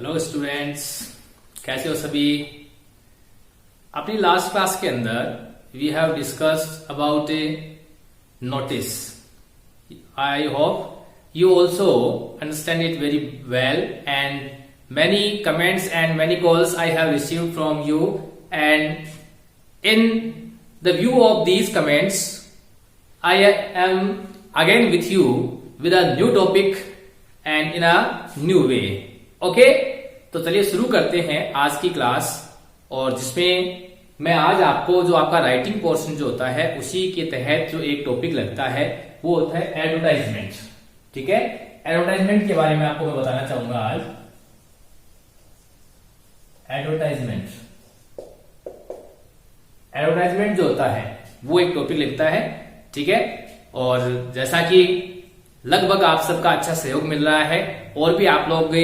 Hello students, कैसे हो सभी। अपनी लास्ट क्लास के अंदर we have discussed about a notice. I hope you also understand it very well, and many comments and many calls I have received from you, and in the view of these comments I am again with you with a new topic and in a new way. Okay, तो चलिए शुरू करते हैं आज की class, और जिसमें मैं आज आपको जो आपका राइटिंग पोर्शन जो होता है उसी के तहत जो एक टॉपिक लगता है वो होता है एडवर्टाइजमेंट। ठीक है, एडवर्टाइजमेंट के बारे में आपको मैं बताना चाहूंगा आज। एडवर्टाइजमेंट जो होता है वो एक टॉपिक लिखता है। ठीक है, और जैसा कि लगभग आप सबका अच्छा सहयोग मिल रहा है, और भी आप लोग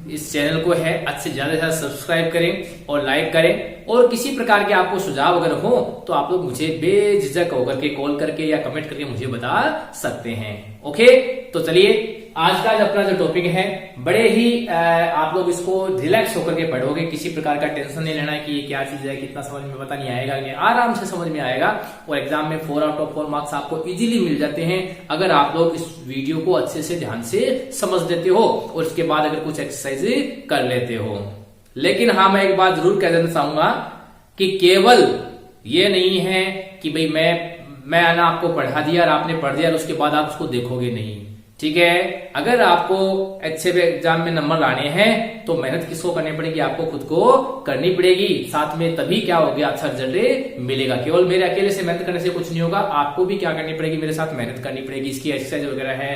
इस चैनल को है अच्छे से ज्यादा सब्सक्राइब करें और लाइक करें, और किसी प्रकार के आपको सुझाव अगर हो तो आप लोग मुझे बेझिझक होकर के कॉल करके या कमेंट करके मुझे बता सकते हैं। ओके, तो चलिए आज का अपना जो टॉपिक है बड़े ही आप लोग इसको रिलैक्स होकर के पढ़ोगे, किसी प्रकार का टेंशन नहीं लेना है कि ये क्या चीज है, कितना समझ में पता नहीं आएगा, ये आराम से समझ में आएगा, और एग्जाम में 4 आउट ऑफ 4 मार्क्स आपको इजीली मिल जाते हैं अगर आप लोग इस वीडियो को अच्छे से ध्यान से समझ लेते हो और इसके बाद अगर कुछ एक्सरसाइज कर लेते हो। लेकिन हाँ, मैं एक बात जरूर कह देना चाहूंगा कि केवल ये नहीं है कि भाई मैं आना आपको पढ़ा दिया और आपने पढ़ दिया और उसके बाद आप उसको देखोगे नहीं। ठीक है, अगर आपको अच्छे एग्जाम में नंबर लाने हैं तो मेहनत किसको करनी पड़ेगी, आपको खुद को करनी पड़ेगी। साथ में तभी क्या हो गया, अच्छा रिजल्ट मिलेगा। केवल मेरे अकेले से मेहनत करने से कुछ नहीं होगा, आपको भी क्या करनी पड़ेगी, मेरे साथ मेहनत करनी पड़ेगी, इसकी एक्सरसाइज वगैरह है।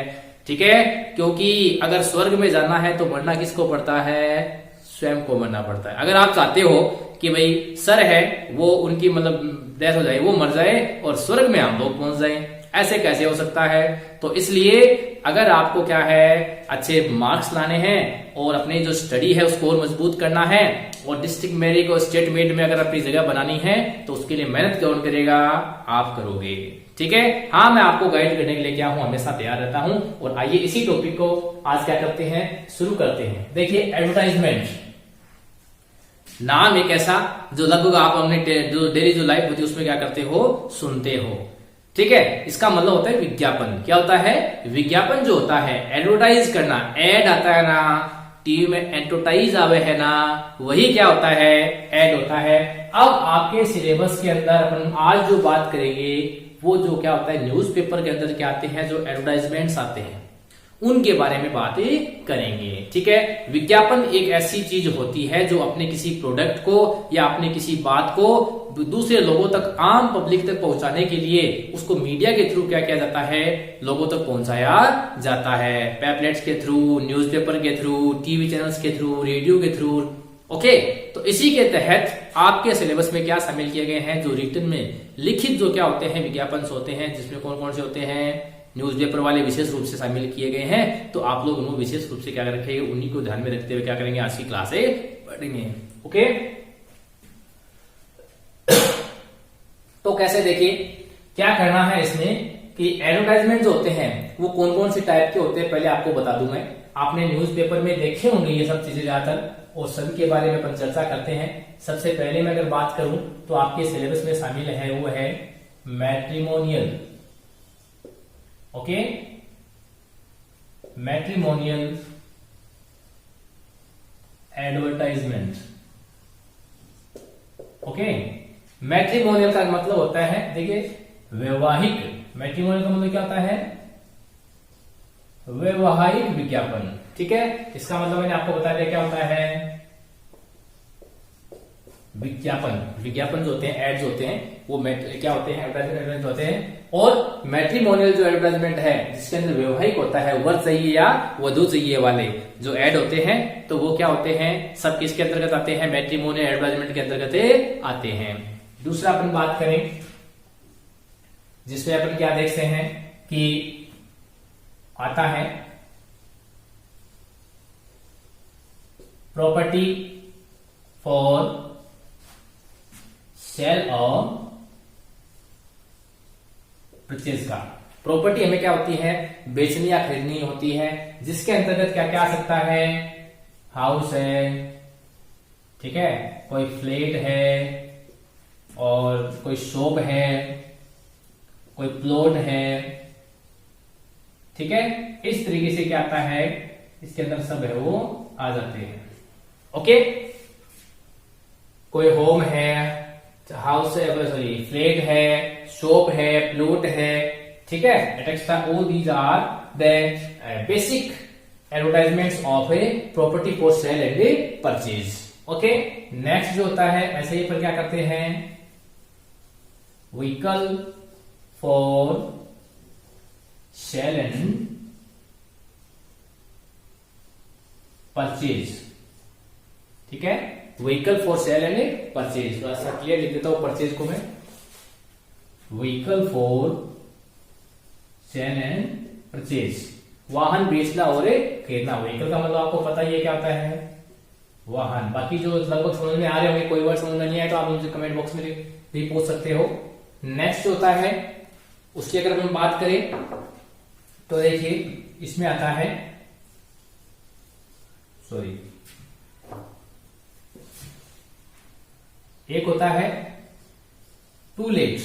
ठीक है, क्योंकि अगर स्वर्ग में जाना है तो मरना किसको पड़ता है, स्वयं को मरना पड़ता है। अगर आप चाहते हो कि भाई सर है वो उनकी मतलब डेथ हो जाए, वो मर जाए और स्वर्ग में हम लोग पहुंच जाए, ऐसे कैसे हो सकता है। तो इसलिए अगर आपको क्या है अच्छे मार्क्स लाने हैं और अपनी जो स्टडी है उसको और मजबूत करना है और डिस्ट्रिक्ट मेरिट और स्टेट मेरिट में अगर अपनी जगह बनानी है तो उसके लिए मेहनत कौन करेगा, आप करोगे। ठीक है, हाँ, मैं आपको गाइड करने के लिए क्या हूं, हमेशा तैयार रहता हूं। और आइए इसी टॉपिक को आज क्या करते हैं, शुरू करते हैं। देखिए, एडवर्टाइजमेंट नाम एक ऐसा जो लगभग आप अपने जो डेली जो लाइफ होती है उसमें क्या करते हो, सुनते हो। ठीक है, इसका मतलब होता है विज्ञापन। क्या होता है, विज्ञापन जो होता है, एडवर्टाइज करना, एड आता है ना, टीवी में एडवर्टाइज आवे है ना, वही क्या होता है, एड होता है। अब आपके सिलेबस के अंदर अपन आज जो बात करेंगे वो जो क्या होता है, न्यूज़पेपर के अंदर क्या आते हैं, जो एडवर्टाइजमेंट्स आते हैं उनके बारे में बातें करेंगे। ठीक है, विज्ञापन एक ऐसी चीज होती है जो अपने किसी प्रोडक्ट को या अपने किसी बात को दूसरे लोगों तक, आम पब्लिक तक पहुंचाने के लिए उसको मीडिया के थ्रू क्या किया जाता है, लोगों तक पहुंचाया जाता है। पैम्फलेट्स के थ्रू, न्यूज़पेपर के थ्रू, टीवी चैनल्स के थ्रू, रेडियो के थ्रू। ओके, तो इसी के तहत आपके सिलेबस में क्या शामिल किए गए हैं, जो रिटन में लिखित जो क्या होते हैं विज्ञापन होते हैं, जिसमें कौन कौन से होते हैं, न्यूज़पेपर वाले विशेष रूप से शामिल किए गए हैं। तो आप लोग उनको विशेष रूप से क्या रखेंगे, उन्हीं को ध्यान में रखते हुए क्या करेंगे, आज की क्लास पढ़ेंगे। ओके, तो कैसे, देखिए क्या करना है इसमें कि एडवर्टाइजमेंट जो होते हैं वो कौन कौन सी टाइप के होते हैं पहले आपको बता दूं मैं। आपने न्यूज़पेपर में देखे होंगे ये सब चीजें ज्यादातर, और सभी के बारे में अपन चर्चा करते हैं। सबसे पहले मैं अगर बात करूं तो आपके सिलेबस में शामिल है वो है matrimonial. Okay, matrimonial advertisement. Okay, matrimonial का मतलब होता है, देखिए वैवाहिक, मैट्रिमोनियल का मतलब क्या होता है, वैवाहिक विज्ञापन। ठीक है, इसका मतलब मैंने आपको बता दिया क्या होता है, विज्ञापन। विज्ञापन जो होते हैं, एड्स होते हैं, वो क्या होते हैं, एडवर्टाइजमेंट होते हैं। और मैट्रिमोनियल जो एडवर्टाइजमेंट है जिसके अंदर वैवाहिक होता है, वर चाहिए या वधू चाहिए वाले जो एड होते हैं, तो वो क्या होते हैं, सब किसके अंतर्गत आते हैं, मैट्रिमोनियल एडवर्टाइजमेंट के अंतर्गत आते हैं। दूसरा अपन बात करें जिसमें अपन क्या देखते हैं कि आता है प्रॉपर्टी फॉर सेल और परचेज का। प्रॉपर्टी हमें क्या होती है, बेचनी या खरीदनी होती है, जिसके अंतर्गत क्या क्या आ सकता है, हाउस है, ठीक है, कोई फ्लैट है, और कोई शॉप है, कोई प्लॉट है, ठीक है। इस तरीके से क्या आता है, इसके अंदर सब है वो आ जाते हैं। ओके, कोई होम है, हाउस है, सॉरी फ्लैट है, शॉप है, प्लॉट है, ठीक है, etcetera. All these are the basic advertisements of a property for sale and a purchase. Okay, next जो होता है ऐसे ही पर क्या करते हैं, vehicle for sale and purchase, ठीक है, vehicle for sale and purchase. थोड़ा सा क्लियर लिख देता हूं परचेज को मैं, vehicle for sale and purchase, वाहन बेचना और खरीदना। व्हीकल का मतलब आपको पता ही है क्या होता है, वाहन। बाकी जो लगभग समझ में आ रहे होंगे, कोई वर्ड समझ में नहीं आए तो आप मुझे कमेंट बॉक्स में भी पूछ सकते हो। नेक्स्ट होता है, उसकी अगर हम बात करें तो देखिए इसमें आता है, सॉरी, एक होता है टू लेट,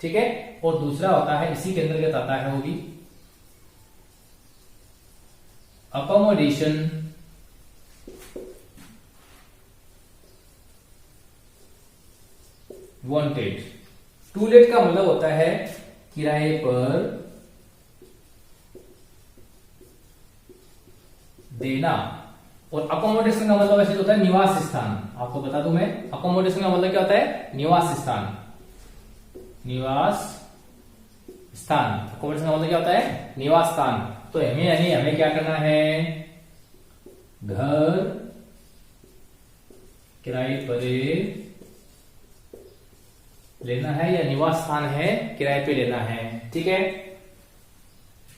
ठीक है, और दूसरा होता है इसी के अंतर्गत आता है वो भी अकोमोडेशन वांटेड। टू लेट का मतलब होता है किराए पर देना, और अकोमोडेशन का मतलब ऐसे होता है निवास स्थान। आपको बता दूं मैं, अकोमोडेशन का मतलब क्या होता है, निवास स्थान, निवास स्थान। अकोमोडेशन का मतलब क्या होता है, निवास स्थान। तो हमें यानी हमें क्या करना है, घर किराए पर लेना है या निवास स्थान है किराए पे लेना है, ठीक है।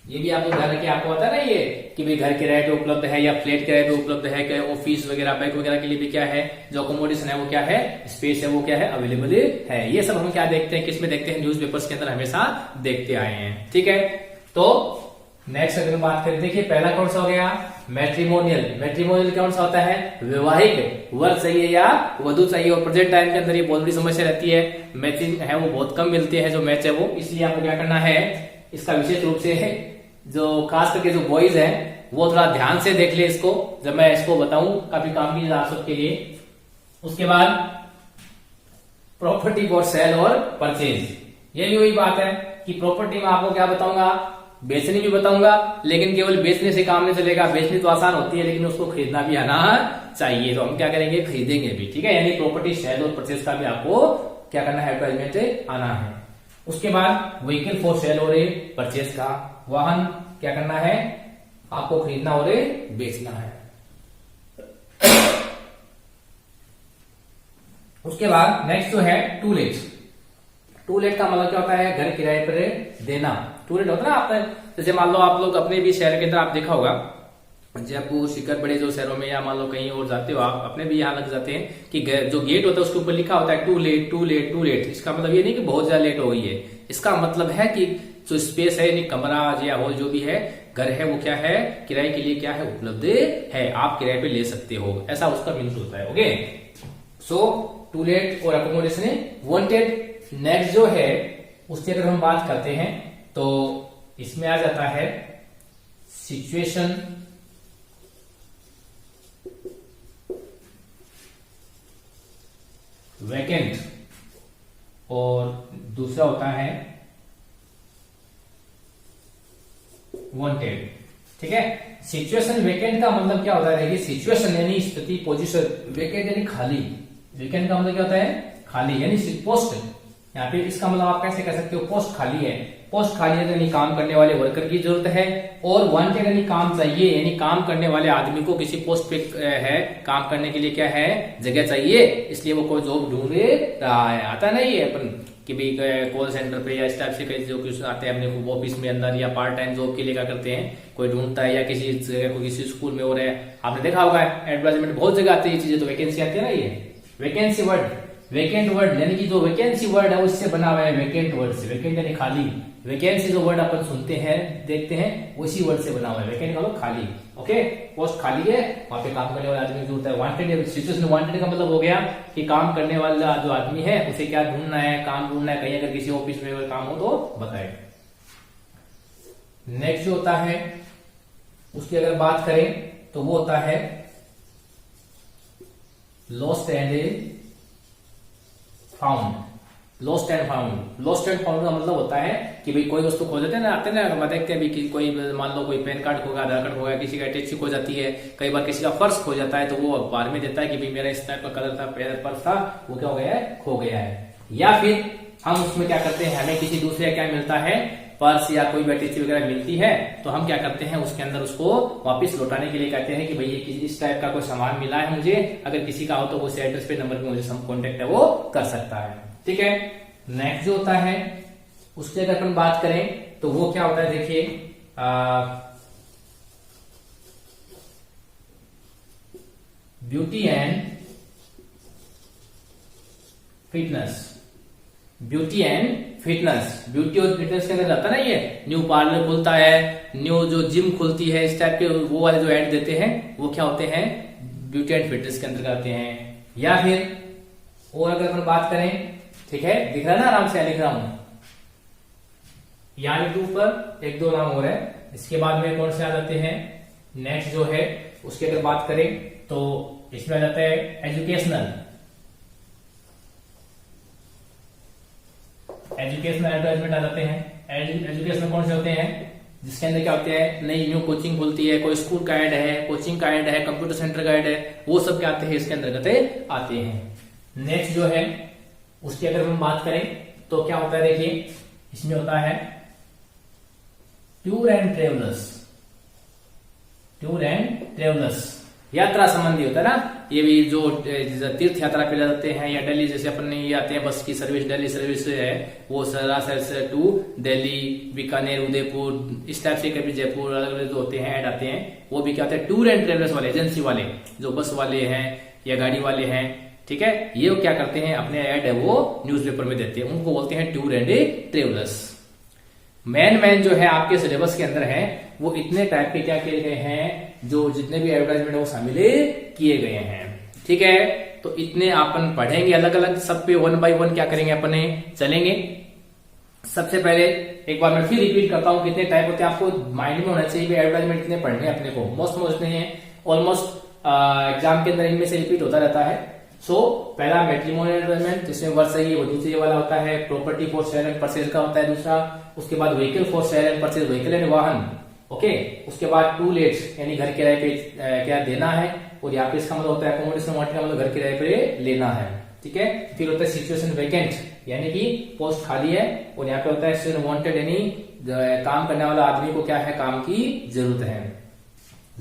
ये भी आप लोग ध्यान रखिए, आपको पता है ना ये कि भाई घर किराए पे उपलब्ध है या फ्लैट किराए पे उपलब्ध है, क्या ऑफिस वगैरह बैंक वगैरह के लिए भी क्या है, जो अकोमोडेशन है वो क्या है, स्पेस है वो क्या है, अवेलेबल है। ये सब हम क्या देखते हैं, किसमें देखते हैं, न्यूज़पेपर्स के अंदर हमेशा देखते आए हैं, ठीक है। तो नेक्स्ट अगर बात करें, देखिए पहला कौन सा हो गया, मैट्रिमोनियल। मैट्रिमोनियल कौन सा होता है, वैवाहिक वर चाहिए या वधु चाहिए, और प्रेजेंट टाइम के अंदर ये बहुत बड़ी समस्या रहती है, मैचिंग है वो बहुत कम मिलते हैं जो मैच है वो, इसलिए आपको क्या करना है, इसका विशेष रूप से जो खास करके जो बॉयज है वो थोड़ा ध्यान से देख ले इसको, जब मैं इसको बताऊं काफी काम की आप सबके लिए। उसके बाद प्रॉपर्टी फॉर सेल और परचेज, ये भी वही बात है कि प्रॉपर्टी में आपको क्या बताऊंगा, बेचनी भी बताऊंगा, लेकिन केवल बेचने से काम नहीं चलेगा, बेचनी तो आसान होती है लेकिन उसको खरीदना भी आना चाहिए, तो हम क्या करेंगे, खरीदेंगे भी, ठीक है। यानी प्रॉपर्टी सेल और परचेज का भी आपको क्या करना है, एडवर्टाइजमेंट आना है। उसके बाद व्हीकल फॉर सेल और परचेज का, वाहन क्या करना है, आपको खरीदना और बेचना है। उसके बाद नेक्स्ट जो है टू लेट। टू लेट का मतलब क्या होता है, घर किराए पर देना। टू लेट होता है ना, आपने जैसे मान लो आप लोग अपने भी शहर के अंदर आप देखा होगा, जयपुर शिखर बड़े जो शहरों में या मान लो कहीं और जाते हो आप, अपने भी यहाँ लग जाते हैं कि जो गेट होता है उसके ऊपर लिखा होता है to let to let to let. इसका मतलब ये नहीं कि बहुत ज्यादा लेट हो गई है, इसका मतलब है कि जो स्पेस है यानी कमरा या हॉल जो भी है, घर है वो क्या है, किराए के लिए क्या है, उपलब्ध है, आप किराए पे ले सकते हो, ऐसा उसका मीन्स होता है। ओके, सो टू लेट और अकोमोडेशन वांटेड। नेक्स्ट जो है उसकी अगर हम बात करते हैं तो इसमें आ जाता है सिचुएशन वैकेंट, और दूसरा होता है वांटेड, ठीक है। सिचुएशन वैकेंट का मतलब क्या होता है, देखिए सिचुएशन यानी स्थिति, पोजीशन, वैकेंट यानी खाली। वैकेंट का मतलब क्या होता है, खाली, यानी पोस्ट। यहाँ पे इसका मतलब आप कैसे कह सकते हो, पोस्ट खाली है। पोस्ट खाली है यानी काम करने वाले वर्कर की जरूरत है, और वांटेड यानी काम चाहिए, यानी काम करने वाले आदमी को किसी पोस्ट पे है, काम करने के लिए क्या है, जगह चाहिए, इसलिए वो कोई जॉब ढूंढ रहा है। आता है ना ये अपन कि भाई कॉल सेंटर पे या इस टाइप से कई जो क्वेश्चन आते हैं अपने ऑफिस में अंदर, या पार्ट टाइम जॉब के लिए क्या करते हैं, कोई ढूंढता है, या किसी जगह को किसी स्कूल में हो रहा है, आपने देखा होगा एडवर्टाइजमेंट बहुत जगह आती है ये चीजें, तो वैकेंसी आती है ना, ये वैकेंसी वर्ड वेकेंट वर्ड यानी कि जो वैकेंसी वर्ड है उससे बना हुआ है, वेकेंट वर्ड से, वेकेंट यानी खाली, वैकेंसी जो वर्ड अपन सुनते हैं देखते हैं उसी वर्ड से बना हुआ है, वेकेंट का मतलब खाली। ओके, पोस्ट खाली है, वहां पे काम करने वाला आदमी की जरूरत है। वांटेड सिचुएशन, वांटेड का मतलब हो गया कि काम करने वाला जो आदमी है उसे क्या ढूंढना है, काम ढूंढना है, कहीं अगर किसी ऑफिस में काम हो तो बताए। नेक्स्ट जो होता है उसकी अगर बात करें तो वो होता है lost and found. Lost and found, lost and found का मतलब होता है कि भाई कोई वस्तु खो जाते हैं ना, आते हैं ना, देखते हैं कि कोई मान लो कोई पैन कार्ड खो गया, आधार कार्ड खो गया, किसी का टैक्सी खो जाती है, कई बार किसी का पर्स खो जाता है तो वो अखबार में देता है कि भाई मेरा इस टाइप का कलर था, पर्स था, वो क्या हो गया है, खो गया है। या फिर हम उसमें क्या करते हैं, हमें किसी दूसरे क्या मिलता है, पर्स या कोई टैक्सी वगैरह मिलती है तो हम क्या करते हैं उसके अंदर उसको वापस लौटाने के लिए कहते हैं कि भाई ये इस टाइप का कोई सामान मिला है मुझे, अगर किसी का हो तो उस एड्रेस पे नंबर पे मुझे कॉन्टेक्ट है वो कर सकता है। ठीक है, नेक्स्ट जो होता है उसकी अगर अपन बात करें तो वो क्या होता है, देखिए beauty and fitness. Beauty and fitness, beauty और फिटनेस के अंदर आता है ना, ये न्यू पार्लर खुलता है, न्यू जो जिम खुलती है, इस टाइप के वो वाले जो ऐड देते हैं वो क्या होते हैं, ब्यूटी एंड फिटनेस के अंदर आते हैं। या फिर और अगर अपन बात करें, ठीक है, दिख रहा है ना, आराम से लिख रहा हूं, यहाँ लिख ऊपर एक दो नाम और है, इसके बाद में कौन से आ जाते हैं, नेक्स्ट जो है उसकी अगर बात करें तो इसमें आ जाता है एजुकेशनल। एजुकेशनल एडवर्टाइजमेंट आ जाते हैं। एजुकेशनल कौन से होते हैं, जिसके अंदर क्या होते हैं, नई न्यू कोचिंग खुलती है, कोई स्कूल का ऐड है, कोचिंग का ऐड है, कंप्यूटर सेंटर का ऐड है, वो सब क्या आते हैं, इसके अंतर्गत आते हैं। नेक्स्ट जो है उसकी अगर हम बात करें तो क्या होता है, देखिए इसमें होता है tour and travellers. Tour and travellers यात्रा संबंधी होता है ना, ये भी जो तीर्थ यात्रा पे जाते हैं, या दिल्ली जैसे अपन ये आते हैं, बस की सर्विस दिल्ली सर्विस है, वो सरासर से टू दिल्ली, बीकानेर, उदयपुर, इस टाइप से कभी जयपुर, अलग अलग जो होते हैं ऐड आते हैं, वो भी क्या होते हैं, टूर एंड ट्रेवलर्स वाले, एजेंसी वाले, जो बस वाले हैं या गाड़ी वाले हैं, ठीक है, ये क्या करते हैं, अपने ऐड है वो न्यूज़पेपर में देते हैं, उनको बोलते हैं टूर एंड ट्रेवलर्स। मैन जो है आपके सिलेबस के अंदर है वो इतने टाइप के क्या किए गए हैं, जो जितने भी एडवर्टाइजमेंट है वो शामिल किए गए हैं। ठीक है, तो इतने अपन पढ़ेंगे अलग अलग, सब पे वन बाय वन क्या करेंगे अपने चलेंगे। सबसे पहले एक बार मैं फिर रिपीट करता हूं कितने टाइप होते हैं, आपको माइंड में होना चाहिए एडवर्टाइजमेंट इतने पढ़ने अपने को, मोस्ट नहीं है, ऑलमोस्ट एग्जाम के अंदर इनमें से रिपीट होता रहता है। पहला मैट्रिमोनियल एडवर्टाइजमेंट, जिसमें वर्ष चाहिए वो दूसरे वाला होता है, property for sale and purchase का होता है दूसरा, उसके बाद vehicle for sale and purchase, vehicle यानी वाहन, ओके, उसके बाद टू लेट्स यानी घर किराए पे क्या देना है, और यहाँ पे इसका मतलब होता है अकोमोडेशन वांटेड का मतलब घर किराए पे लेना है। ठीक है, फिर होता है सिचुएशन वैकेंट यानी कि पोस्ट खाली है, और यहाँ पे होता है सिचुएशन वांटेड यानी काम करने वाला आदमी को क्या है, काम की जरूरत है।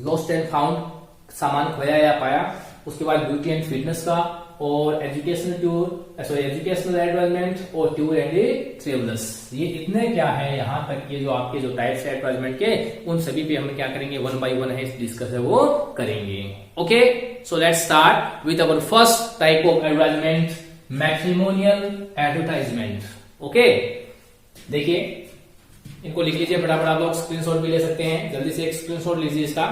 लॉस्ट एंड फाउंड सामान खोया या पाया, उसके बाद ब्यूटी एंड फिटनेस का, और एजुकेशनल टूर एजुकेशनल एडवर्टाइजमेंट और टूर एंड ट्रेवलर्स, ये इतने क्या है यहाँ तक के जो आपके जो टाइप्स है एडवर्टाइजमेंट के, उन सभी पे हम क्या करेंगे, वन बाय वन है डिस्कस है वो करेंगे। Okay, so let's start with our first type of advertisement, matrimonial advertisement. Okay, देखिए इनको लिख लीजिए फटाफट, आप लोग स्क्रीनशॉट भी ले सकते हैं, जल्दी से एक स्क्रीनशॉट लीजिए इसका,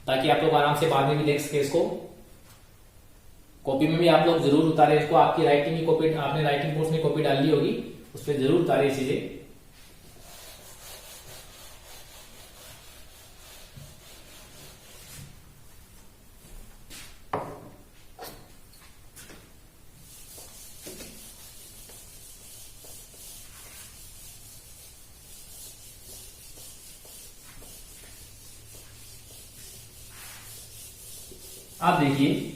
ताकि आप लोग आराम से बाद में भी देख सके इसको। कॉपी में भी आप लोग जरूर उतारे इसको, आपकी राइटिंग की कॉपी, आपने राइटिंग कोर्स में कॉपी डाली होगी, उस पर जरूर उतारे चीजें। आप देखिए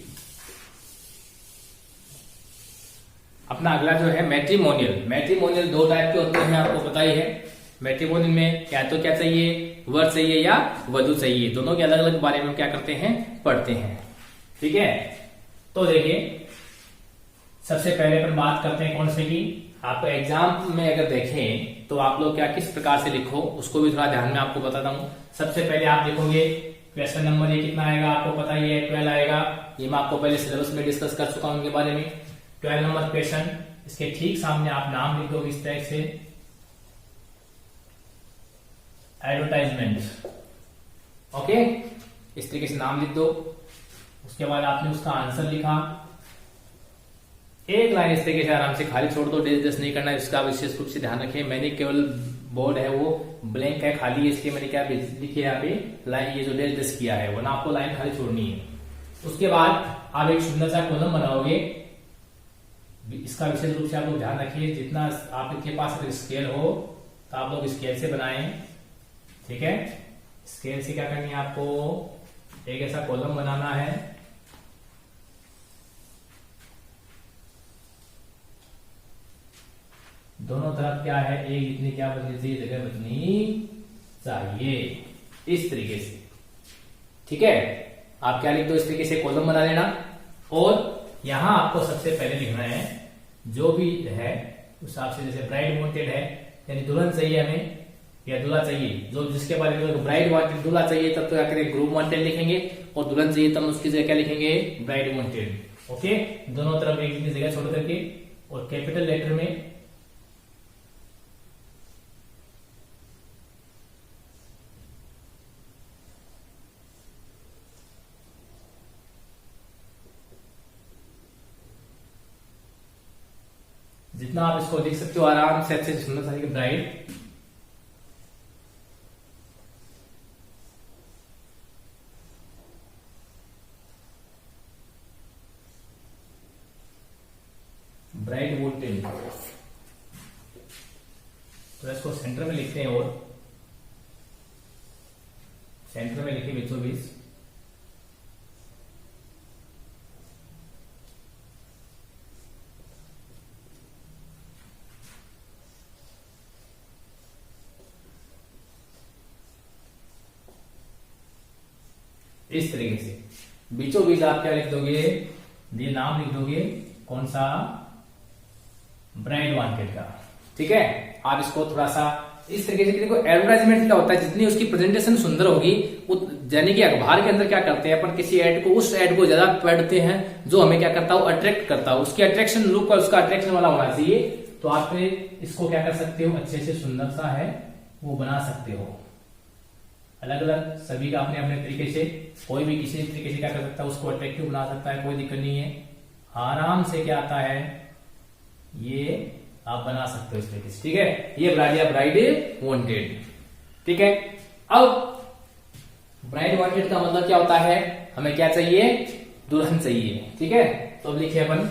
अपना अगला जो है मैट्रिमोनियल। मैट्रिमोनियल दो टाइप के होते हैं, आपको पता ही है। मैट्रिमोनियल में क्या तो क्या चाहिए, वर चाहिए या वधु चाहिए, दोनों के अलग अलग बारे में क्या करते हैं, पढ़ते हैं। ठीक है, तो देखिए सबसे पहले अपन बात करते हैं कौन से की, आप एग्जाम में अगर देखें तो आप लोग क्या किस प्रकार से लिखो उसको भी थोड़ा ध्यान में आपको बताता हूं। सबसे पहले आप लिखोगे क्वेश्चन नंबर ये कितना आएगा, आपको पता ही है 12 आएगा, ये मैं आपको पहले सिलेबस में डिस्कस कर चुका हूं उनके बारे में। 12 नंबर क्वेश्चन, इसके ठीक सामने आप नाम लिख दोगे इस तरह से, एडवर्टाइजमेंट। ओके, इस तरीके से नाम लिख दो। उसके बाद आपने उसका आंसर लिखा, एक लाइन इस तरीके से आराम से खाली छोड़ दो, डेज जस्ट नहीं करना, इसका विशेष रूप से ध्यान रखें। मैंने केवल बोर्ड है वो ब्लैंक है, खाली है, इसलिए मैंने क्या लिखी है यहाँ पे लाइन, ये जो डेज जस्ट किया है, वरना आपको लाइन खाली छोड़नी है। उसके बाद आप एक सुंदर सा कॉलम बनाओगे, इसका विशेष रूप से आप लोग ध्यान रखिए, जितना आपके पास अगर स्केल हो तो आप लोग स्केल से बनाएं, ठीक है। स्केल से क्या करनी है आपको, एक ऐसा कॉलम बनाना है, दोनों तरफ क्या है, एक इतनी क्या बचनी चाहिए, जगह बचनी चाहिए, इस तरीके से, ठीक है। आप क्या लिख दो, इस तरीके से कॉलम बना लेना। और यहां आपको सबसे पहले लिखना है जो भी है उस हिसाब से, जैसे ब्राइड वांटेड है, यानी दुल्हन चाहिए हमें या दूल्हा चाहिए, जो जिसके बारे में ब्राइड वांटेड दूल्हा चाहिए तब तो क्या करेंगे, ग्रूम वांटेड लिखेंगे, और दुल्हन चाहिए तब उसकी जगह क्या लिखेंगे, ब्राइड वांटेड। ओके, दोनों तरफ एक इतनी जगह छोड़ करके, और कैपिटल लेटर में जितना आप इसको लिख सकते हो आराम से, अच्छे से सुंदर सा ब्राइड, ब्राइड वोटेड, तो इसको सेंटर में लिखते हैं, और सेंटर में लिखे बीचों बीच, इस तरीके से बीचों बीच आप क्या लिख दोगे, ये नाम लिख दोगे, कौन सा, ब्राइड वांटेड का, ठीक है। आप इसको थोड़ा सा इस तरीके से, देखो एडवर्टाइजमेंट क्या होता है, जितनी उसकी प्रेजेंटेशन सुंदर होगी, यानी कि अखबार के अंदर क्या करते हैं अपन, किसी एड को, उस एड को ज्यादा पढ़ते हैं जो हमें क्या करता है, अट्रैक्ट करता है, उसकी अट्रैक्शन लुक और उसका अट्रैक्शन वाला होना चाहिए। तो आप इसको क्या कर सकते हो, अच्छे से सुंदर सा है वो बना सकते हो, अलग अलग सभी का अपने अपने तरीके से, कोई भी किसी तरीके से क्या कर सकता है, उसको अट्रैक्टिव बना सकता है, कोई दिक्कत नहीं है। आराम से क्या आता है, ये आप बना सकते हो इस तरीके से, ठीक है। ये बना दिया ब्राइड वांटेड, ठीक है। अब ब्राइड वांटेड का मतलब क्या होता है, हमें क्या चाहिए, दुल्हन चाहिए, ठीक है। तो अब लिखे अपन,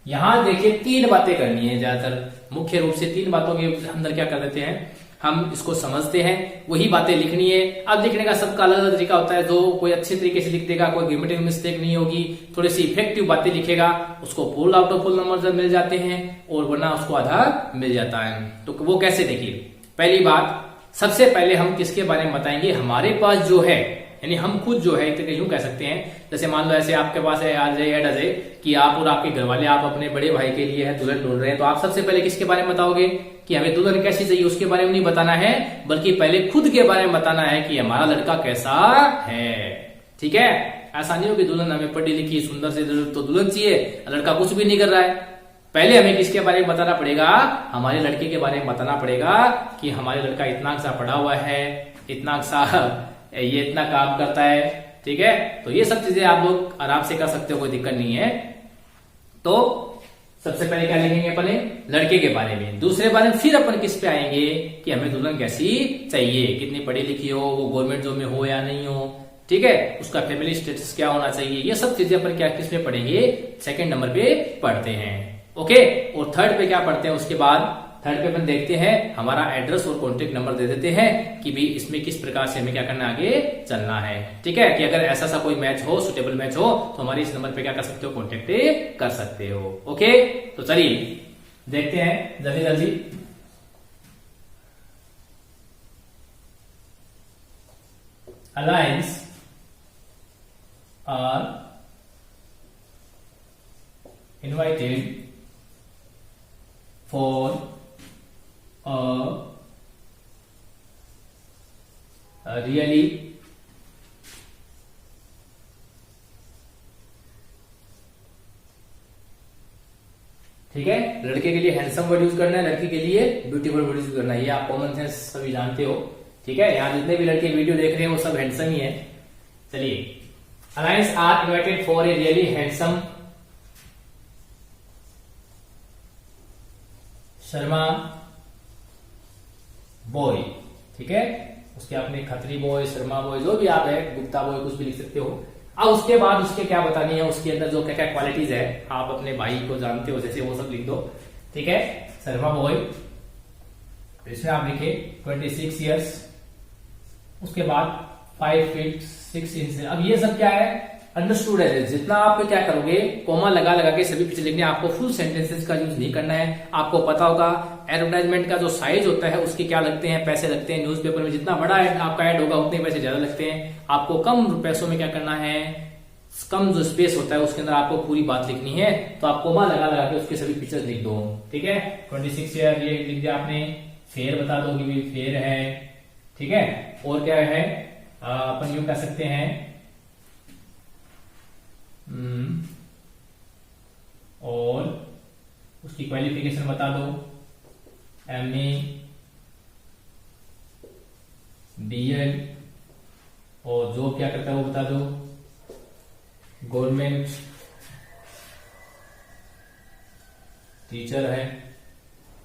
यहां देखिए 3 बातें करनी है, ज्यादातर मुख्य रूप से 3 बातों के अंदर क्या कर देते हैं, हम इसको समझते हैं, वही बातें लिखनी है। अब लिखने का सबका अलग अलग तरीका होता है, जो कोई अच्छे तरीके से लिख देगा, कोई ग्रामेटिकल मिस्टेक नहीं होगी, थोड़ी सी इफेक्टिव बातें लिखेगा, उसको full out of full number मिल जाते हैं, और वरना उसको आधा मिल जाता है। तो वो कैसे, देखिए पहली बात, सबसे पहले हम किसके बारे में बताएंगे, हमारे पास जो है, यानी हम खुद जो है, तो यूं कह सकते हैं, जैसे मान लो ऐसे आपके पास है अजय या अजय कि आप और आपके घर वाले, आप अपने बड़े भाई के लिए है दुल्हन ढूंढ रहे हैं, तो आप सबसे पहले किसके बारे में बताओगे कि हमें दुल्हन कैसी चाहिए, उसके बारे में नहीं बताना है, बल्कि पहले खुद के बारे में बताना है कि हमारा लड़का कैसा है, ठीक है। ऐसा नहीं हो कि दुल्हन हमें पढ़ी लिखी सुंदर से तो दुल्हन चाहिए, लड़का कुछ भी नहीं कर रहा है। पहले हमें किसके बारे में बताना पड़ेगा, हमारे लड़के के बारे में बताना पड़ेगा कि हमारे लड़का इतना सा पढ़ा हुआ है, इतना सा ये इतना काम करता है, ठीक है। तो ये सब चीजें आप लोग आराम से कर सकते हो, कोई दिक्कत नहीं है। तो सबसे पहले क्या लिखेंगे, पहले लड़के के बारे में, दूसरे बारे में फिर अपन किस पे आएंगे कि हमें दुल्हन कैसी चाहिए, कितनी पढ़ी लिखी हो, वो गवर्नमेंट जॉब में हो या नहीं हो, ठीक है, उसका फैमिली स्टेटस क्या होना चाहिए, ये सब चीजें अपन क्या किस पे पढ़ेंगे, सेकंड नंबर पे पढ़ते हैं, ओके। और थर्ड पे क्या पढ़ते हैं, उसके बाद थर्ड पे अपन देखते हैं, हमारा एड्रेस और कॉन्टेक्ट नंबर दे देते हैं कि भी इसमें किस प्रकार से हमें क्या करना, आगे चलना है, ठीक है। कि अगर ऐसा सा कोई मैच हो, सुटेबल मैच हो, तो हमारे इस नंबर पे क्या कर सकते हो, कॉन्टेक्ट कर सकते हो, ओके। तो चलिए देखते हैं जल्दी जल्दी। Alliance are invited for really ठीक है, लड़के के लिए हैंडसम वर्ड यूज करना है, लड़की के लिए ब्यूटीफुल वर्ड यूज करना है, ये आप कॉमन सेंस सभी जानते हो। ठीक है, यहाँ जितने भी लड़के वीडियो देख रहे हैं वो सब हैंडसम ही है। चलिए, alliance are invited for a really handsome Sharma boy. ठीक है, उसके आपने खत्री बॉय, शर्मा बॉय, जो भी आप है, गुप्ता बॉय, कुछ भी लिख सकते हो। अब उसके बाद उसके क्या बतानी है, उसके अंदर जो क्या क्या क्वालिटीज है, आप अपने भाई को जानते हो जैसे, वो सब लिख दो। ठीक है, शर्मा बॉय, इसमें आप लिखे 26 ईयर्स, उसके बाद 5 फीट 6 इंच। अब ये सब क्या है, अंडरस्टूड है। जितना आप क्या करोगे, कोमा लगा लगा के सभी पिक्चर लिखने, आपको फुल सेंटेंसेस का यूज नहीं करना है। आपको पता होगा एडवर्टाइजमेंट का जो साइज होता है उसके क्या लगते हैं, पैसे लगते हैं। न्यूज़पेपर में जितना बड़ा आपका ऐड होगा उतने पैसे ज्यादा लगते हैं। आपको कम पैसों में क्या करना है, कम जो स्पेस होता है उसके अंदर आपको पूरी बात लिखनी है, तो आप कोमा लगा लगा के उसके सभी पिक्चर्स लिख दो। ठीक है, 26 ईयर ये लिख दिया आपने, फेयर बता दो कि भी फेयर है। ठीक है, और क्या है, अपन यूं कह सकते हैं और उसकी क्वालिफिकेशन बता दो, MA BL, और जॉब क्या करता है वो बता दो, गवर्नमेंट टीचर है।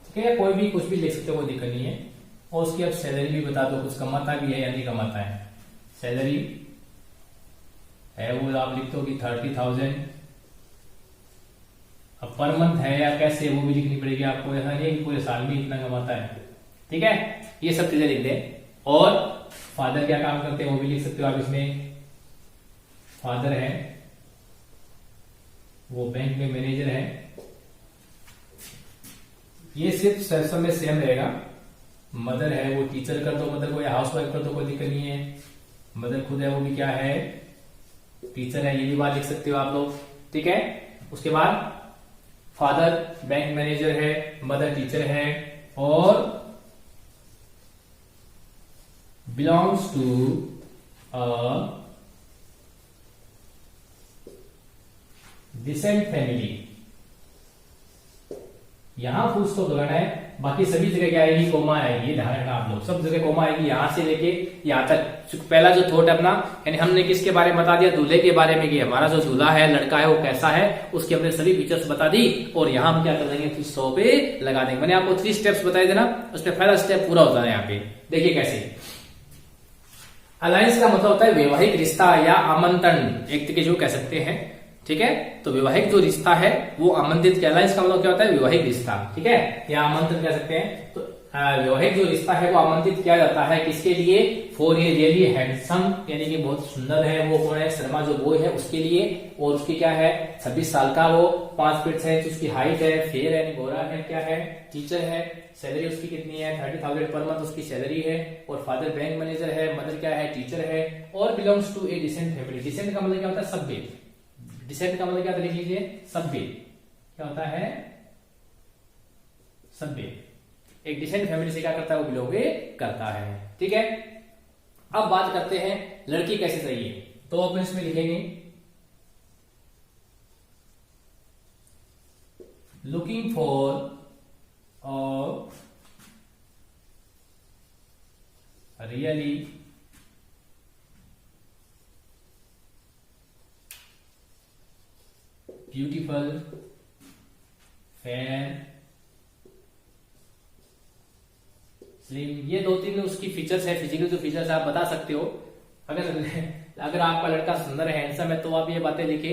ठीक है, कोई भी कुछ भी लिख सकते हो, कोई दिक्कत नहीं है। और उसकी अब सैलरी भी बता दो, कुछ कमाता भी है या नहीं कमाता है। सैलरी है वो आप लिख दो कि 30,000। अब पर मंथ है या कैसे, वो भी लिखनी पड़ेगी आपको, ऐसा नहीं कि पूरे साल में इतना कमाता है। ठीक है, ये सब चीजें लिख दें। और फादर क्या काम करते हैं वो भी लिख सकते हो आप इसमें। फादर है वो बैंक में मैनेजर है। ये सिर्फ सब में सेम रहेगा। मदर है वो टीचर कर दो, मदर को, या हाउस वाइफ कर दो, कोई दिक्कत नहीं है। मदर खुद है वो भी क्या है, टीचर है, ये भी बात लिख सकते हो आप लोग। ठीक है, उसके बाद फादर बैंक मैनेजर है, मदर टीचर है, और belongs to a decent family. यहां फुल स्टॉप लगाना है, बाकी सभी जगह क्या आएगी, कोमा आएगी। ध्यान रखना आप लोग, सब जगह कोमा आएगी, यहां से लेके यहां तक। पहला जो थॉट अपना, यानी हमने किसके बारे में बता दिया, दूल्हे के बारे में, कि हमारा जो दूल्हा है, लड़का है, वो कैसा है, उसकी हमने सभी फीचर्स बता दी। और यहां हम क्या कर देंगे, फिर 100 पे लगा देंगे। मैंने आपको 3 स्टेप्स बताए थे ना, उसमें पहला स्टेप पूरा होता है। यहाँ पे देखिए कैसे। अलायंस का मतलब होता है वैवाहिक रिश्ता या आमंत्रण, एक तरीके जो कह सकते हैं। ठीक है, तो वैवाहिक जो रिश्ता है वो आमंत्रित किया। अलायंस का मतलब क्या होता है, वैवाहिक रिश्ता। ठीक है, या आमंत्रण कह सकते हैं। तो वैवाहिक जो रिश्ता है वो आमंत्रित किया जाता है किसके लिए, फॉर ए रियली हैंडसम, यानी कि बहुत सुंदर है वो, कौन है, शर्मा जो बॉय है उसके लिए। और उसकी क्या है, 26 साल का वो, 5 फीट 6 इंच उसकी हाइट है, फेयर है, गोरा है, क्या है, टीचर है। सैलरी उसकी कितनी है, 30,000 पर मंथ उसकी सैलरी है। और फादर बैंक मैनेजर है, मदर क्या है, टीचर है। और belongs to a decent family. Decent का मतलब क्या होता है, सभ्य। डिसेंट का मतलब क्या लिख लीजिए, सभ्य। क्या होता है, सभ्य। एक डिसेंट फैमिली से क्या करता है, वो बिलोंग करता है। ठीक है, अब बात करते हैं लड़की कैसे चाहिए। तो अपन इसमें लिखेंगे looking for really beautiful fair slim. ये 2-3 उसकी फीचर्स है, फिजिकल जो फीचर्स आप बता सकते हो। अगर आपका लड़का सुंदर है, हैंडसम है, तो आप ये बातें लिखे,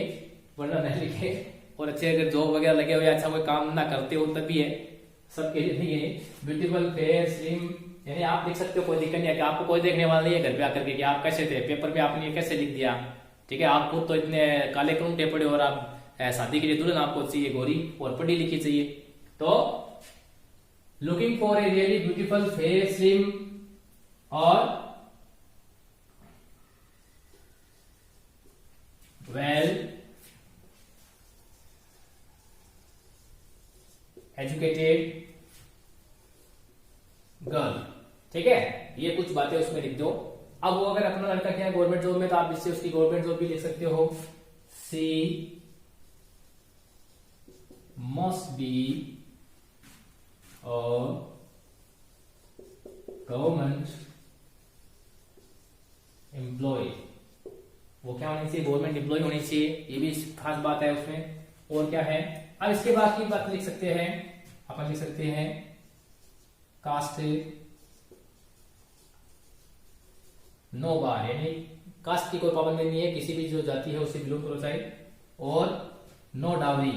वरना नहीं लिखे। और अच्छे अगर जॉब वगैरह लगे हो या अच्छा कोई काम ना करते हो तभी है, सबके लिए नहीं है। ब्यूटीफुल फेयर स्लिम, यानी आप देख सकते हो, कोई दिक्कत नहीं है कि आपको कोई देखने वाला नहीं है घर पे आकर के कि आप कैसे थे, पेपर पे आपने ये कैसे लिख दिया। ठीक है, आप खुद तो इतने काले क्रूंटे पड़े और आप शादी के लिए दुल्हन आपको चाहिए गोरी और पढ़ी लिखी चाहिए। तो looking for a really beautiful fair slim और वेल एजुकेटेड गर्ल। ठीक है, ये कुछ बातें उसमें लिख दो। अब वो अगर अपना लड़का क्या है गवर्नमेंट जॉब में, तो आप इससे उसकी गवर्नमेंट जॉब भी लिख सकते हो। सी must be a government employee। वो क्या होनी चाहिए, गवर्नमेंट एम्प्लॉय होनी चाहिए, ये भी खास बात है उसमें। और क्या है, अब इसके बाद की बात लिख सकते हैं, अपन लिख सकते हैं कास्ट नो बार, यानी कास्ट की कोई पाबंदी नहीं है, किसी भी जो जाति है उससे बिलोंग करो चाहे। और नो डावरी,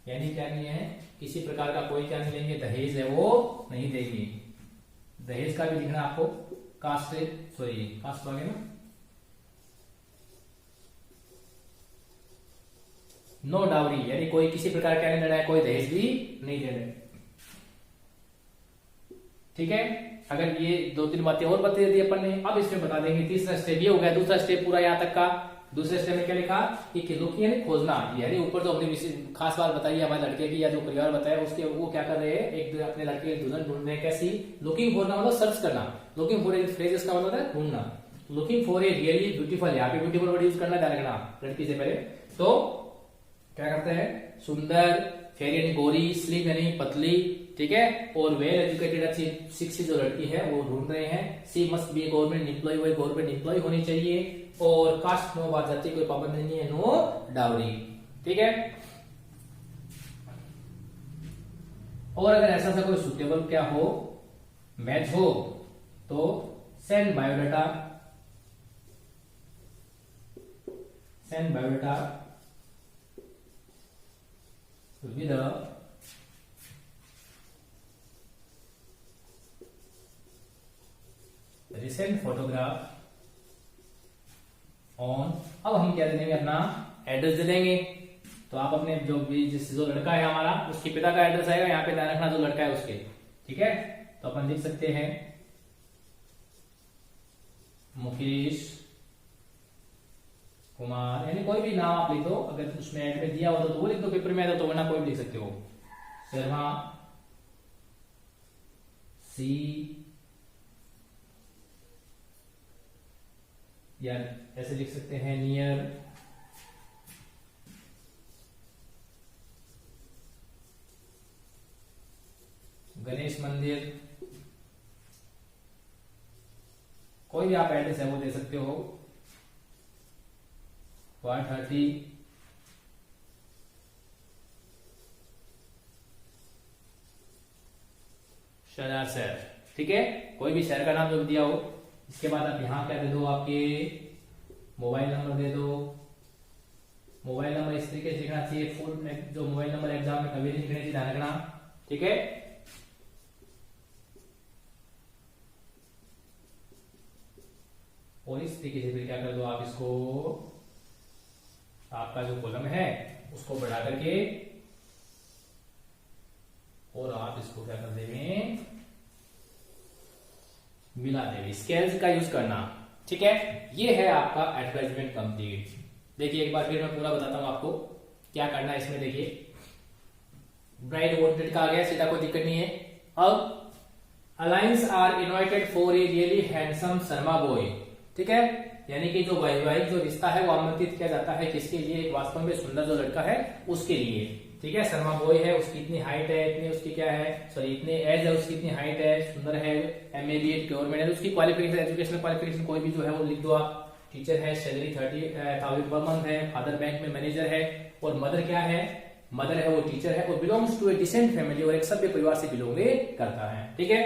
यानी क्या नहीं है, किसी प्रकार का कोई क्या नहीं लेंगे, दहेज है वो नहीं देंगे। दहेज का भी लिखना आपको, कास्ट कास्ट आ गया ना, नो डावरी, यानी कोई किसी प्रकार का नहीं लेना है, कोई दहेज भी नहीं देना है। ठीक है, अगर ये 2-3 बातें और बता दी अपन ने, अब इसमें बता देंगे तीसरा स्टेप। ये हो गया दूसरा स्टेप पूरा यहाँ तक का। दूसरे स्टेप में क्या लिखा कि लुकिंग यानी खोजना, यानी ऊपर तो हमने खास बात बताई है हमारे लड़के की या जो परिवार बताया उसके, वो क्या कर रहे हैं, एक अपने लड़के की दुल्हन ढूंढ रहे हैं। कैसी, लुकिंग फॉर का मतलब सर्च करना, लुकिंग फॉर फ्रेज का मतलब है ढूंढना। Looking for a really beautiful, यहाँ पे ब्यूटीफुल वर्ड यूज करना, ध्यान रखना लड़की से पहले। तो क्या करते हैं, सुंदर, फेयर यानी गोरी, स्लिम यानी पतली, ठीक है, और वेल एजुकेटेड अच्छी शिक्षित जो लड़की है वो ढूंढ रहे हैं। सी मस्ट बी गवर्नमेंट एम्प्लॉय, वही गवर्नमेंट एम्प्लॉय होनी चाहिए। और कास्ट नो बात, जाति कोई पाबंदी नहीं है, नो डाउरी। ठीक है, और अगर ऐसा सा कोई सुटेबल क्या हो, मैच हो, तो send biodata, send biodata with recent photograph on. अब हम क्या दे देंगे, अपना एड्रेस दे देंगे। तो आप अपने जो लड़का है हमारा, उसके पिता का एड्रेस आएगा यहाँ पे, ध्यान रखना जो लड़का है उसके। ठीक है, तो अपन लिख सकते हैं मुकेश कुमार, यानी कोई भी नाम आप लिख दो, अगर उसमें एड में दिया हो तो वो लिख दो, पेपर में आया तो वरना कोई भी लिख सकते हो। शर्मा सी, या ऐसे लिख सकते हैं नियर गणेश मंदिर, कोई भी आप एड्रेस है वो दे सकते हो। 130 शहर, ठीक है, कोई भी शहर का नाम जो दिया हो। इसके बाद आप यहां क्या दे दो, आपके मोबाइल नंबर दे दो। मोबाइल नंबर इस तरीके से लिखना चाहिए, फुल जो मोबाइल नंबर एग्जाम में कभी नहीं लिखने चाहिए, ध्यान रखना। ठीक है, और इस तरीके से फिर क्या कर दो आप, इसको आपका जो कॉलम है उसको बढ़ा करके, और आप इसको क्या कर देंगे, मिला देंगे, स्केल्स का यूज करना। ठीक है, ये है आपका एडवर्टाइजमेंट कंप्लीट। देखिए एक बार फिर मैं पूरा बताता हूं आपको क्या करना है इसमें। देखिए ब्राइड वॉन्टेड का आ गया, सीधा कोई दिक्कत नहीं है। अब alliance are invited for a really handsome Sharma boy, ठीक है, यानी कि जो वैवाहिक जो रिश्ता है वो आमंत्रित किया जाता है, किसके लिए, एक वास्तव में सुंदर जो लड़का है उसके लिए। ठीक है, शर्मा बॉय है, उसकी इतनी हाइट है, इतनी उसकी क्या है, सॉरी इतने एज है, उसकी इतनी हाइट है, सुंदर है, MA BEd गवर्नमेंट है, उसकी क्वालिफिकेशन, एजुकेशनल क्वालिफिकेशन कोई भी जो है वो लिख दो आप। टीचर है, सैलरी 30,000 पर मंथ है, फादर बैंक में मैनेजर है, और मदर क्या है, मदर है वो टीचर है, और belongs to a decent family, और एक सभ्य परिवार से बिलोंग करता है। ठीक है,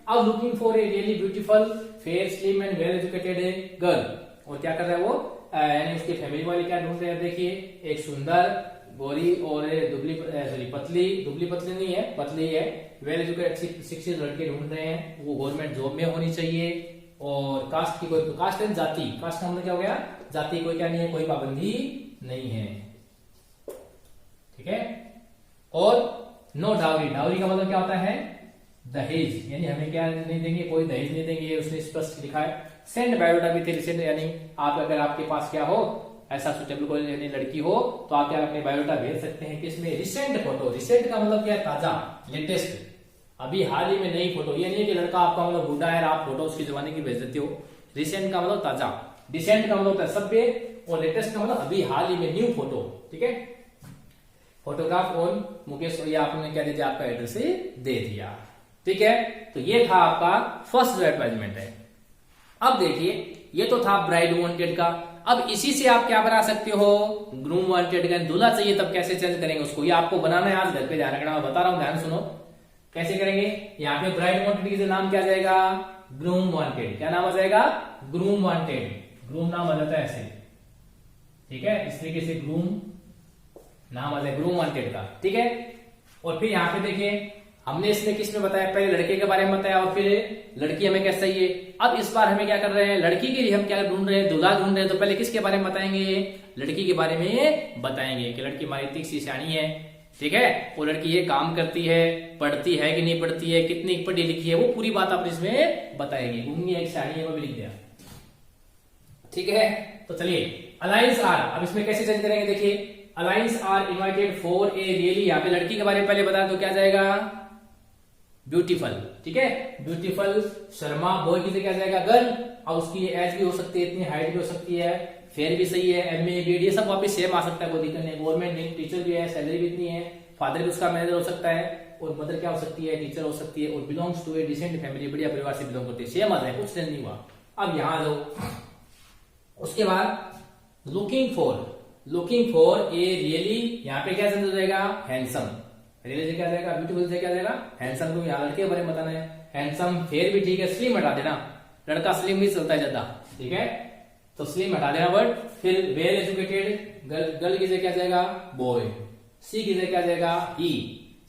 अब looking for a really beautiful fair slim and well educated girl, और क्या कर रहा है वो, यानी उसकी फैमिली वाले क्या ढूंढ रहे हैं, देखिए एक सुंदर गोरी और दुबली, सॉरी पतली, दुबली पतली नहीं है, पतली है, वेल एजुकेटेड शिक्षित लड़के ढूंढ रहे हैं, वो गवर्नमेंट जॉब में होनी चाहिए। और कास्ट की कोई, कास्ट एंड जाति, कास्ट का मतलब क्या हो गया, जाति कोई क्या नहीं है, कोई पाबंदी नहीं है। ठीक है, और नो डाउरी, डाउरी का मतलब क्या होता है, दहेज, यानी हमें क्या नहीं देंगे, कोई दहेज नहीं देंगे, ये उसने स्पष्ट लिखा है। सेंड बायोडाटा विद रिसेंट, यानी आप अगर आपके पास क्या हो, ऐसा सुटेबल कोई यानी लड़की हो, तो आप क्या अपने बायोडाटा भेज सकते हैं, किसमें, रिसेंट फोटो। रिसेंट का मतलब क्या है, ताजा, लेटेस्ट, अभी हाल ही में नई फोटो। ये नहीं कि लड़का आपका मतलब बूढ़ा है, आप फोटो उसकी जमाने की भेज देते हो। रिसेंट का मतलब ताजा, डिसेंट का मतलब सभ्य, और लेटेस्ट का मतलब अभी हाल ही में न्यू फोटो। ठीक है, फोटोग्राफ ऑन मुकेश, ये आपने क्या दे दिया, आपका एड्रेस दे दिया। ठीक है, तो ये था आपका फर्स्ट जो एडवर्टाइजमेंट है। अब देखिए, ये तो था ब्राइड वांटेड का। अब इसी से आप क्या बना सकते हो, ग्रूम वांटेड का। दूल्हा चाहिए तब कैसे चेंज करेंगे उसको, ये आपको बनाना है, आज घर पे ध्यान रखना, मैं बता रहा हूं, ध्यान सुनो कैसे करेंगे। यहाँ पे ब्राइड वांटेड के नाम क्या आ जाएगा, ग्रूम वांटेड। क्या नाम आ जाएगा, ग्रूम वांटेड। ग्रूम नाम आ जाता है ऐसे, ठीक है, इस तरीके से ग्रूम नाम आ जाए, ग्रूम वांटेड का। ठीक है, और फिर यहाँ पे देखिए, हमने इसमें किस में बताया, पहले लड़के के बारे में बताया और फिर लड़की हमें कैसे चाहिए। अब इस बार हमें क्या कर रहे हैं, लड़की के लिए हम क्या ढूंढ रहे हैं, दूल्हा ढूंढ रहे हैं। तो पहले किसके बारे में बताएंगे, लड़की के बारे में बताएंगे कि लड़की हमारी इतनी सी सियानी है, ठीक है, वो लड़की ये काम करती है, पढ़ती है कि नहीं पढ़ती है, कितनी पढ़ी लिखी है, वो पूरी बात आप इसमें बताएंगे। घूमनी एक सियानी है, वो भी लिख दिया। ठीक है, तो चलिए, अलायंस आर, अब इसमें कैसे चेंज करेंगे, देखिए, alliance are invited for a really, यहाँ पे लड़की के बारे में पहले बता दो, क्या जाएगा, ब्यूटीफुल। ठीक है, ब्यूटीफुल शर्मा। बॉय की क्या जाएगा, गर्ल। और उसकी एज भी हो सकती है, इतनी हाइट भी हो सकती है, फेयर भी सही है, एमए बीएड ये सब वापस सेम आ सकता है, कोई दिक्कत नहीं। गवर्नमेंट टीचर भी है, सैलरी भी इतनी है, फादर भी उसका मैनेजर हो सकता है, और मदर क्या हो सकती है, टीचर हो सकती है, और belongs to a decent family, बढ़िया परिवार से बिलोंग करती है, सेम आ जाए, कुछ नहीं हुआ। अब यहां आ जाओ, उसके बाद लुकिंग फॉर ए रियली, यहाँ पे क्या चेंज हो जाएगा, हैंडसम। रियली से क्या जाएगा, ब्यूटीफुल से क्या जाएगा, हैंडसम। तो यहाँ लड़के के बारे में बताना है, हैंडसम। फेयर भी ठीक है, स्लिम हटा देना, लड़का स्लिम भी चलता है ज्यादा, ठीक है, तो स्लिम हटा देना वर्ड। फिर वेल एजुकेटेड, गर्ल की जगह क्या जाएगा, बॉय। सी की जगह क्या जाएगा, ही।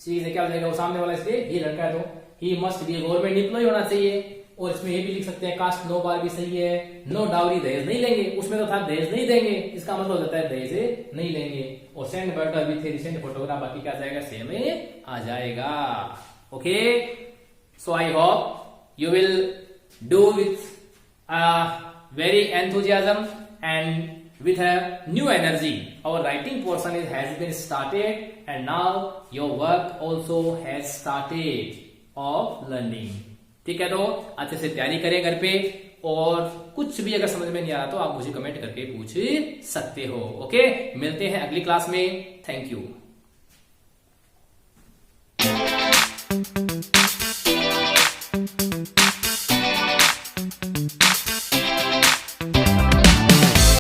सी की जगह क्या हो जाएगा, वो सामने वाला, इसलिए ही लड़का है, तो he must be government employ होना चाहिए। और इसमें ये भी लिख सकते हैं, कास्ट नो बार भी सही है। नो डाउरी, दहेज नहीं लेंगे, उसमें तो था दहेज नहीं देंगे, इसका मतलब हो जाता है दहेज नहीं लेंगे। और send butter with recent photograph, बाकी क्या जाएगा, सेम आ जाएगा। Okay, so I hope you will do with very enthusiasm and with a new energy. Our writing portion has been started and now your work also has started of learning. ठीक है, तो अच्छे से तैयारी करें घर पे, और कुछ भी अगर समझ में नहीं आ रहा तो आप मुझे कमेंट करके पूछ सकते हो। ओके, मिलते हैं अगली क्लास में। Thank you.